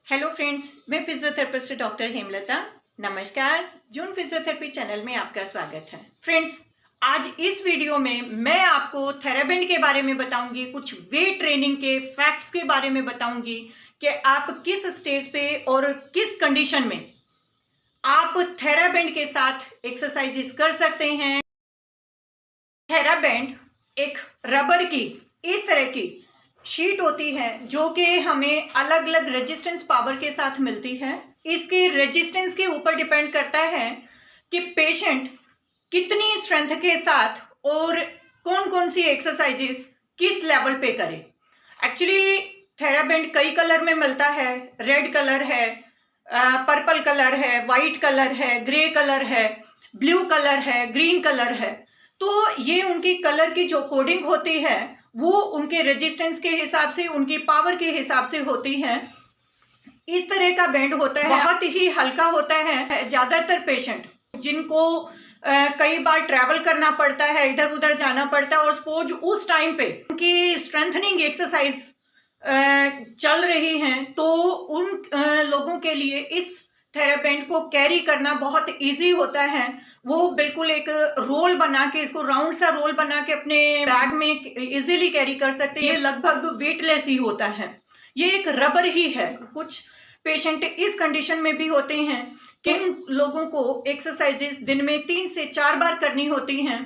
Hello friends, मैं physiotherapist doctor Hemlata. नमस्कार। जून physiotherapy channel में आपका स्वागत है। फ्रेंड्स, आज इस वीडियो में मैं आपको थेराबैंड के बारे में बताऊंगी, कुछ वेट ट्रेनिंग के फैक्ट्स के बारे में बताऊंगी कि आप किस स्टेज पे और किस कंडीशन में आप थेराबैंड के साथ एक्सरसाइजेस कर सकते हैं। थेराबैंड एक रबर की इस तरह की शीट होती है जो कि हमें अलग अलग रेजिस्टेंस पावर के साथ मिलती है। इसके रेजिस्टेंस के ऊपर डिपेंड करता है कि पेशेंट कितनी स्ट्रेंथ के साथ और कौन कौन सी एक्सरसाइजेस किस लेवल पे करे। एक्चुअली थेराबैंड कई कलर में मिलता है। रेड कलर है, पर्पल कलर है, वाइट कलर है, ग्रे कलर है, ब्लू कलर है, ग्रीन कलर है। तो ये उनकी कलर की जो कोडिंग होती है वो उनके रेजिस्टेंस के हिसाब से, उनकी पावर के हिसाब से होती है। इस तरह का बैंड होता है, बहुत ही हल्का होता है। ज्यादातर पेशेंट जिनको कई बार ट्रैवल करना पड़ता है, इधर उधर जाना पड़ता है और सपोज उस टाइम पे उनकी स्ट्रेंथनिंग एक्सरसाइज चल रही हैं, तो उन लोगों के लिए इस थेराबैंड को कैरी करना बहुत इजी होता है। वो बिल्कुल एक रोल बना के, इसको राउंड सा रोल बना के अपने बैग में इजीली कैरी कर सकते हैं। ये लगभग वेटलेस ही होता है, ये एक रबर ही है। कुछ पेशेंट इस कंडीशन में भी होते हैं कि इन लोगों को एक्सरसाइजेस दिन में 3 से 4 बार करनी होती हैं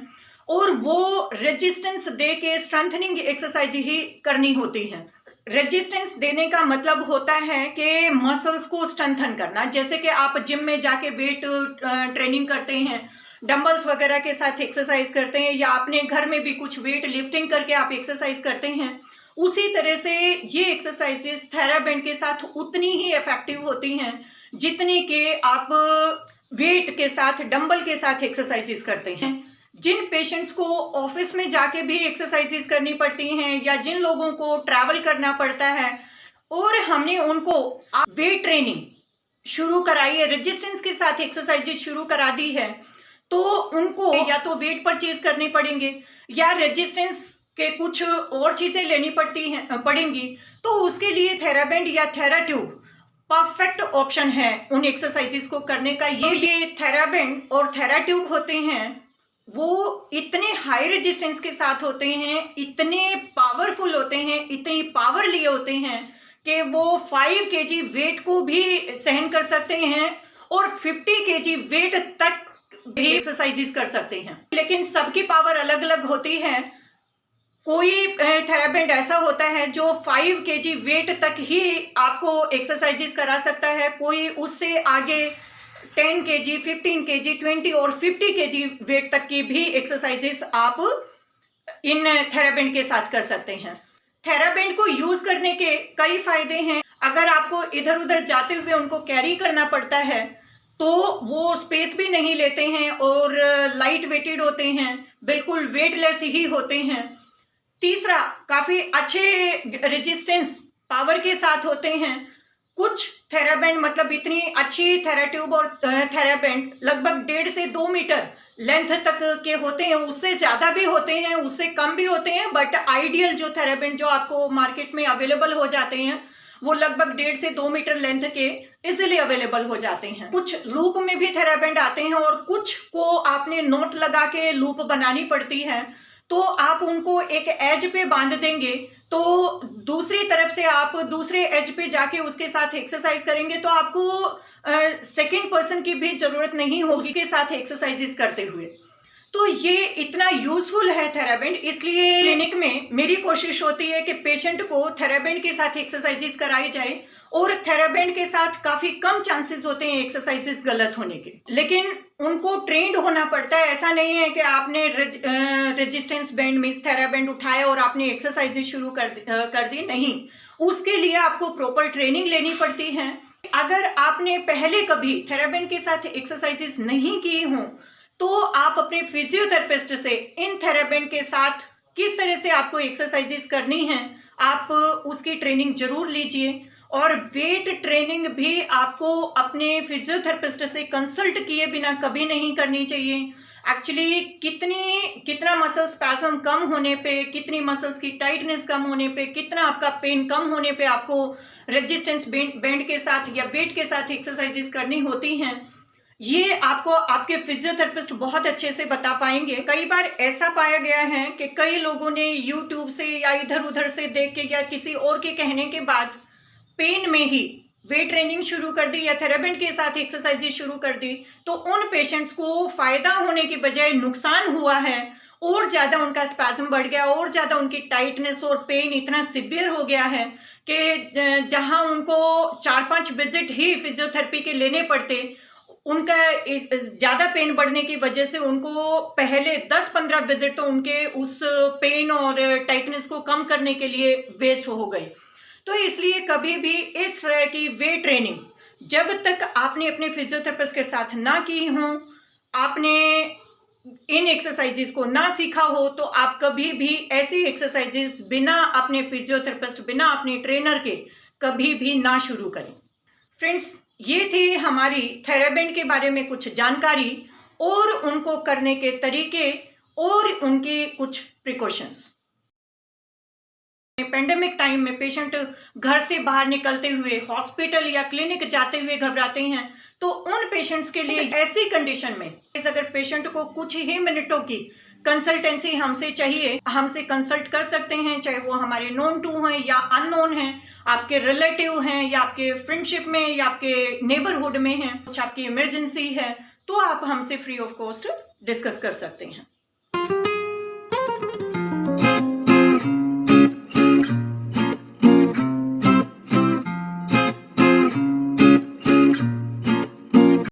और वो रेजिस्टेंस दे के स्ट्रेंथनिंग एक्सरसाइज ही करनी होती है। रेजिस्टेंस देने का मतलब होता है कि मसल्स को स्ट्रेंथन करना। जैसे कि आप जिम में जाके वेट ट्रेनिंग करते हैं, डंबल्स वगैरह के साथ एक्सरसाइज करते हैं, या अपने घर में भी कुछ वेट लिफ्टिंग करके आप एक्सरसाइज करते हैं, उसी तरह से ये एक्सरसाइजेस थेराबैंड के साथ उतनी ही इफेक्टिव होती हैं जितनी के आप वेट के साथ, डंबल के साथ एक्सरसाइजेस करते हैं। जिन पेशेंट्स को ऑफिस में जाके भी एक्सरसाइजेस करनी पड़ती हैं या जिन लोगों को ट्रैवल करना पड़ता है और हमने उनको वेट ट्रेनिंग शुरू कराई है, रेजिस्टेंस के साथ एक्सरसाइजेस शुरू करा दी है, तो उनको या तो वेट परचेज करने पड़ेंगे या रेजिस्टेंस के कुछ और चीजें लेनी पड़ेंगी। तो उसके लिए थेराबैंड या थेराट्यूब परफेक्ट ऑप्शन है उन एक्सरसाइजेस को करने का। ये थेराबैंड और थेराट्यूब होते हैं, वो इतने हाई रेजिस्टेंस के साथ होते हैं, इतने पावरफुल होते हैं, इतनी पावर लिए होते हैं कि वो 5 kg वेट को भी सहन कर सकते हैं और 50 kg वेट तक भी एक्सरसाइजेस कर सकते हैं। लेकिन सबकी पावर अलग अलग होती है। कोई थेराबैंड ऐसा होता है जो 5 kg वेट तक ही आपको एक्सरसाइजेस करा सकता है, कोई उससे आगे 10 kg, 15 kg, 20 और 50 kg वेट तक की भी एक्सरसाइजेस आप इन थेराबैंड के साथ कर सकते हैं। थेराबैंड को यूज करने के कई फायदे हैं। अगर आपको इधर उधर जाते हुए उनको कैरी करना पड़ता है तो वो स्पेस भी नहीं लेते हैं और लाइट वेटेड होते हैं, बिल्कुल वेटलेस ही होते हैं। तीसरा, काफी अच्छे रेजिस्टेंस पावर के साथ होते हैं। कुछ थेराबैंड, मतलब इतनी अच्छी थेराट्यूब और थेराबैंड लगभग 1.5 से 2 मीटर लेंथ तक के होते हैं, उससे ज्यादा भी होते हैं, उससे कम भी होते हैं, बट आइडियल जो थेराबैंड जो आपको मार्केट में अवेलेबल हो जाते हैं वो लगभग 1.5 से 2 मीटर लेंथ के इजिली अवेलेबल हो जाते हैं। कुछ लूप में भी थेराबैंड आते हैं और कुछ को आपने नोट लगा के लूप बनानी पड़ती है, तो आप उनको एक एज पे बांध देंगे तो दूसरी तरफ से आप दूसरे एज पे जाके उसके साथ एक्सरसाइज करेंगे, तो आपको सेकंड पर्सन की भी जरूरत नहीं होगी उसके साथ एक्सरसाइजेस करते हुए। तो ये इतना यूजफुल है थेराबैंड, इसलिए क्लिनिक में मेरी कोशिश होती है कि पेशेंट को थेराबैंड के साथ एक्सरसाइजेस कराई जाए और थेराबैंड के साथ काफी कम चांसेस होते हैं एक्सरसाइजेस गलत होने के। लेकिन उनको ट्रेंड होना पड़ता है। ऐसा नहीं है कि आपने रेजिस्टेंस बैंड में थेराबैंड उठाया और आपने एक्सरसाइजेस शुरू कर दी, नहीं, उसके लिए आपको प्रॉपर ट्रेनिंग लेनी पड़ती है। अगर आपने पहले कभी थेराबैंड के साथ एक्सरसाइजेस नहीं की हों तो आप अपने फिजियोथेरेपिस्ट से इन थेराबैंड के साथ किस तरह से आपको एक्सरसाइजेस करनी है आप उसकी ट्रेनिंग जरूर लीजिए। और वेट ट्रेनिंग भी आपको अपने फिजियोथेरेपिस्ट से कंसल्ट किए बिना कभी नहीं करनी चाहिए। एक्चुअली कितना मसल स्पैज्म कम होने पे, कितनी मसल्स की टाइटनेस कम होने पे, कितना आपका पेन कम होने पे आपको रेजिस्टेंस बैंड के साथ या वेट के साथ एक्सरसाइजेस करनी होती हैं, ये आपको आपके फिजियोथेरेपिस्ट बहुत अच्छे से बता पाएंगे। कई बार ऐसा पाया गया है कि कई लोगों ने यूट्यूब से या इधर उधर से देख के या किसी और के कहने के बाद पेन में ही वेट ट्रेनिंग शुरू कर दी या थेराबेंड के साथ एक्सरसाइजेज शुरू कर दी, तो उन पेशेंट्स को फायदा होने की बजाय नुकसान हुआ है। और ज़्यादा उनका स्पैज्म बढ़ गया, और ज़्यादा उनकी टाइटनेस और पेन इतना सिवियर हो गया है कि जहां उनको 4-5 विजिट ही फिजियोथेरेपी के लेने पड़ते, उनका ज़्यादा पेन बढ़ने की वजह से उनको पहले 10-15 विजिट तो उनके उस पेन और टाइटनेस को कम करने के लिए वेस्ट हो गई। तो इसलिए कभी भी इस तरह की वेट ट्रेनिंग जब तक आपने अपने फिजियोथेरेपिस्ट के साथ ना की हो, आपने इन एक्सरसाइजेस को ना सीखा हो, तो आप कभी भी ऐसी एक्सरसाइजेस बिना अपने फिजियोथेरेपिस्ट, बिना अपने ट्रेनर के कभी भी ना शुरू करें। फ्रेंड्स, ये थी हमारी थेराबेंड के बारे में कुछ जानकारी और उनको करने के तरीके और उनके कुछ प्रिकॉशंस। पेंडेमिक टाइम में पेशेंट घर से बाहर निकलते हुए हॉस्पिटल या क्लिनिक जाते हुए घबराते हैं, तो उन पेशेंट्स के लिए ऐसी कंडीशन में अगर पेशेंट को कुछ ही मिनटों की कंसल्टेंसी हमसे चाहिए, हमसे कंसल्ट कर सकते हैं, चाहे वो हमारे नोन टू हैं या अननोन हैं, आपके रिलेटिव हैं या आपके फ्रेंडशिप में या आपके नेबरहुड में हैं, कुछ आपकी इमरजेंसी है, तो आप हमसे फ्री ऑफ कॉस्ट डिस्कस कर सकते हैं।